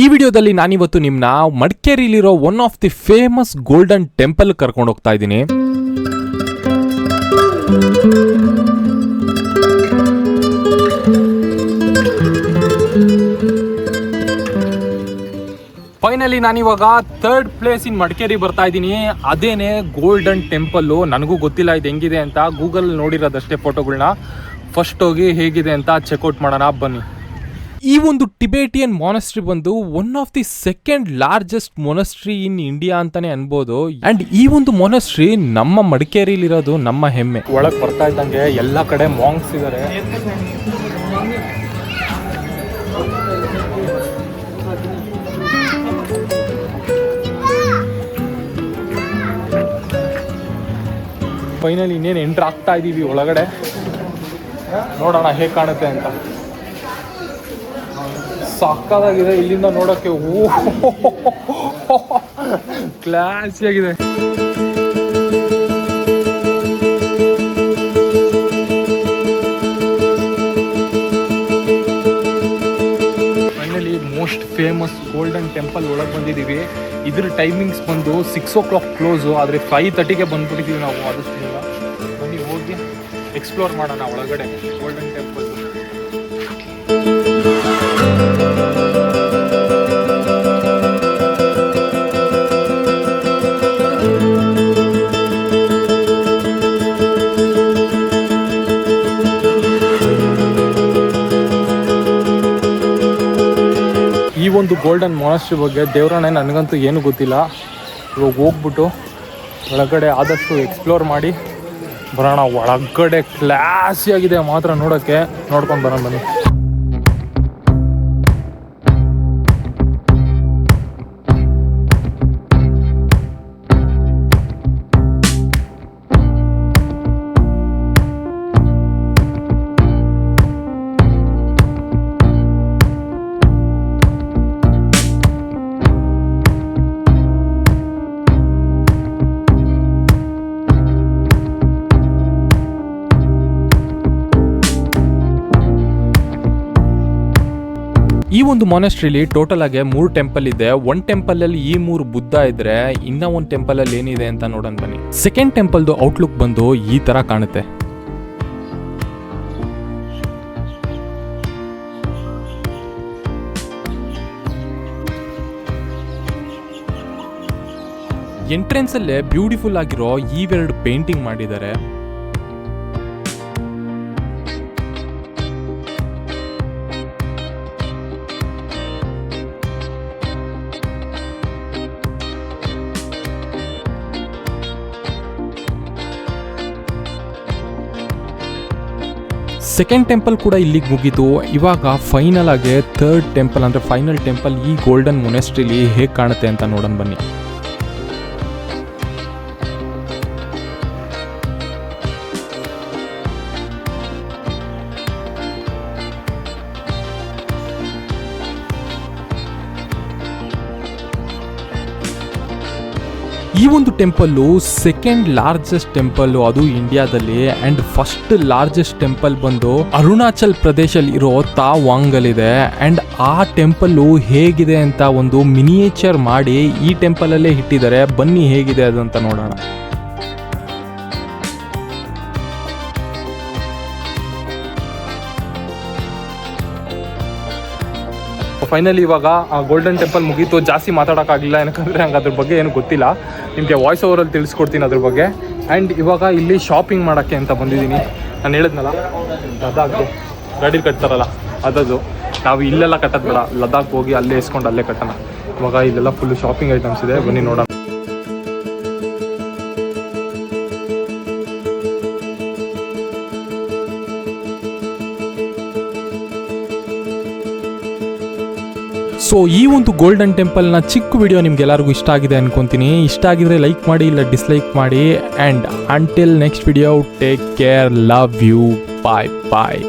ಈ ವಿಡಿಯೋದಲ್ಲಿ ನಾನಿವತ್ತು ನಿಮ್ಮನ್ನ ಮಡಿಕೇರಿಲಿರೋ one of the famous golden temple ಕರ್ಕೊಂಡು ಹೋಗ್ತಾ ಇದ್ದೀನಿ. ಫೈನಲಿ ನಾನಿವಾಗ ಥರ್ಡ್ ಪ್ಲೇಸ್ ಇನ್ ಮಡಿಕೇರಿ ಬರ್ತಾ ಇದ್ದೀನಿ. ಅದೇನೆ ಗೋಲ್ಡನ್ ಟೆಂಪಲ್. ನನಗೂ ಗೊತ್ತಿಲ್ಲ ಇದು ಹೆಂಗಿದೆ ಅಂತ, ಗೂಗಲ್ ನೋಡಿರೋದಷ್ಟೇ ಫೋಟೋಗಳನ್ನ. ಫಸ್ಟ್ ಹೋಗಿ ಹೇಗಿದೆ ಅಂತ ಚೆಕ್ಔಟ್ ಮಾಡೋಣ ಬನ್ನಿ. ಈ ಒಂದು ಟಿಬೇಟಿಯನ್ ಮೊನಸ್ಟ್ರಿ ಬಂದು one of the second largest ಮೊನಸ್ಟ್ರಿ in India ಅಂತಾನೆ ಅನ್ಬೋದು. ಅಂಡ್ ಈ ಒಂದು ಮೊನಸ್ಟ್ರಿ ನಮ್ಮ ಮಡಿಕೇರಿಲಿರೋದು ನಮ್ಮ ಹೆಮ್ಮೆ. ಒಳಗೆ ಬರ್ತಾ ಇದ್ದಂಗೆ ಎಲ್ಲ ಕಡೆ ಮಾಂಗ್ಸ್ ಇದ್ದಾರೆ. ಫೈನಲಿ ಇನ್ನೇನು ಎಂಟ್ರ್ ಆಗ್ತಾ ಇದೀವಿ ಒಳಗಡೆ. ನೋಡೋಣ ಹೇಗೆ ಕಾಣುತ್ತೆ ಅಂತ. ಸಕ್ಕತ್ತಾಗಿದೆ ಇಲ್ಲಿಂದ ನೋಡೋಕ್ಕೆ. ಕ್ಲಾಸಿಯಾಗಿದೆ. Finally most famous golden temple ಒಳಗೆ ಬಂದಿದ್ದೀವಿ. ಇದ್ರ ಟೈಮಿಂಗ್ಸ್ ಬಂದು 6 o'clock ಕ್ಲೋಸು, ಆದರೆ 5:30ಗೆ ಬಂದ್ಬಿಟ್ಟಿದ್ದೀವಿ ನಾವು. ಆದಷ್ಟು ಬೇಗ ಬನ್ನಿ ಹೋಗಿ ಎಕ್ಸ್ಪ್ಲೋರ್ ಮಾಡೋಣ ಒಳಗಡೆ ಗೋಲ್ಡನ್ ಟೆಂಪಲ್. ಈ ಒಂದು ಗೋಲ್ಡನ್ ಮೊನಾಸ್ಟ್ರಿ ಬಗ್ಗೆ ದೇವರಾಣೆ ನನಗಂತೂ ಏನು ಗೊತ್ತಿಲ್ಲ. ಇವಾಗ ಹೋಗ್ಬಿಟ್ಟು ಒಳಗಡೆ ಆದಷ್ಟು ಎಕ್ಸ್ಪ್ಲೋರ್ ಮಾಡಿ ಬರೋಣ. ಒಳಗಡೆ ಕ್ಲಾಸಿಯಾಗಿದೆ ಮಾತ್ರ ನೋಡೋಕ್ಕೆ. ನೋಡ್ಕೊಂಡು ಬರೋಣ ಬನ್ನಿ. ಈ ಒಂದು ಮೊನಾಸ್ಟ್ರಿಲಿ ಟೋಟಲ್ ಆಗಿ 3 ಟೆಂಪಲ್ ಇದೆ. ಒಂದು ಟೆಂಪಲ್ ಅಲ್ಲಿ ಈ 3 ಬುದ್ಧ ಇದ್ರೆ, ಇನ್ನ ಒಂದು ಟೆಂಪಲ್ ಅಲ್ಲಿ ಏನಿದೆ ಅಂತ ನೋಡೋಣ ಬನ್ನಿ. ಸೆಕೆಂಡ್ ಟೆಂಪಲ್ದು ಔಟ್ಲುಕ್ ಬಂದು ಈ ತರ ಕಾಣುತ್ತೆ. ಎಂಟ್ರೆನ್ಸ್ ಅಲ್ಲೇ ಬ್ಯೂಟಿಫುಲ್ ಆಗಿರೋ ಇವೆರಡು ಪೇಂಟಿಂಗ್ ಮಾಡಿದ್ದಾರೆ. ಸೆಕೆಂಡ್ ಟೆಂಪಲ್ ಕೂಡ ಇಲ್ಲಿಗೆ ಮುಗೀತು. ಇವಾಗ ಫೈನಲ್ ಆಗಿ ಥರ್ಡ್ ಟೆಂಪಲ್ ಅಂದರೆ ಫೈನಲ್ ಟೆಂಪಲ್ ಈ ಗೋಲ್ಡನ್ ಮೊನಾಸ್ಟ್ರಿಲಿ ಹೇಗೆ ಕಾಣುತ್ತೆ ಅಂತ ನೋಡೋಣ ಬನ್ನಿ. ಈ ಒಂದು ಟೆಂಪಲ್ಲು ಸೆಕೆಂಡ್ ಲಾರ್ಜೆಸ್ಟ್ ಟೆಂಪಲ್ ಅದು ಇಂಡಿಯಾದಲ್ಲಿ. ಅಂಡ್ ಫಸ್ಟ್ ಲಾರ್ಜೆಸ್ಟ್ ಟೆಂಪಲ್ ಬಂದು ಅರುಣಾಚಲ್ ಪ್ರದೇಶಲ್ಲಿ ಇರೋ ತಾವಾಂಗಲ್ಲಿದೆ. ಅಂಡ್ ಆ ಟೆಂಪಲ್ಲು ಹೇಗಿದೆ ಅಂತ ಒಂದು ಮಿನಿಯೇಚರ್ ಮಾಡಿ ಈ ಟೆಂಪಲ್ ಅಲ್ಲೇ ಇಟ್ಟಿದ್ದಾರೆ. ಬನ್ನಿ ಹೇಗಿದೆ ಅದಂತ ನೋಡೋಣ. ಫೈನಲಿ ಇವಾಗ ಗೋಲ್ಡನ್ ಟೆಂಪಲ್ ಮುಗೀತು. ಜಾಸ್ತಿ ಮಾತಾಡೋಕ್ಕಾಗಲಿಲ್ಲ, ಯಾಕಂದರೆ ನಂಗೆ ಅದ್ರ ಬಗ್ಗೆ ಏನು ಗೊತ್ತಿಲ್ಲ. ನಿಮಗೆ ವಾಯ್ಸ್ ಓವರಲ್ಲಿ ತಿಳಿಸ್ಕೊಡ್ತೀನಿ ಅದ್ರ ಬಗ್ಗೆ. ಆ್ಯಂಡ್ ಇವಾಗ ಇಲ್ಲಿ ಶಾಪಿಂಗ್ ಮಾಡೋಕ್ಕೆ ಅಂತ ಬಂದಿದ್ದೀನಿ. ನಾನು ಹೇಳಿದ್ನಲ್ಲ ಲದಾಖ್ಗೆ ಗಾಡಿ ಕಟ್ತಾರಲ್ಲ ಅದದು. ನಾವು ಇಲ್ಲೆಲ್ಲ ಕಟ್ಟೋದು ಬೇಡ, ಲದಾಖ್ ಹೋಗಿ ಅಲ್ಲೇ ಇಸ್ಕೊಂಡು ಅಲ್ಲೇ ಕಟ್ಟೋಣ. ಇವಾಗ ಇಲ್ಲೆಲ್ಲ ಫುಲ್ಲು ಶಾಪಿಂಗ್ ಐಟಮ್ಸ್ ಇದೆ, ಬನ್ನಿ ನೋಡೋಣ. ಸೊ ಈ ಒಂದು ಗೋಲ್ಡನ್ ಟೆಂಪಲ್ನ ಚಿಕ್ಕ ವಿಡಿಯೋ ನಿಮ್ಗೆಲ್ಲರಿಗೂ ಇಷ್ಟ ಆಗಿದೆ ಅನ್ಕೊಂತೀನಿ. ಇಷ್ಟ ಆಗಿದ್ರೆ ಲೈಕ್ ಮಾಡಿ, ಇಲ್ಲ ಡಿಸ್ಲೈಕ್ ಮಾಡಿ. And until next video, take care, love you, bye bye.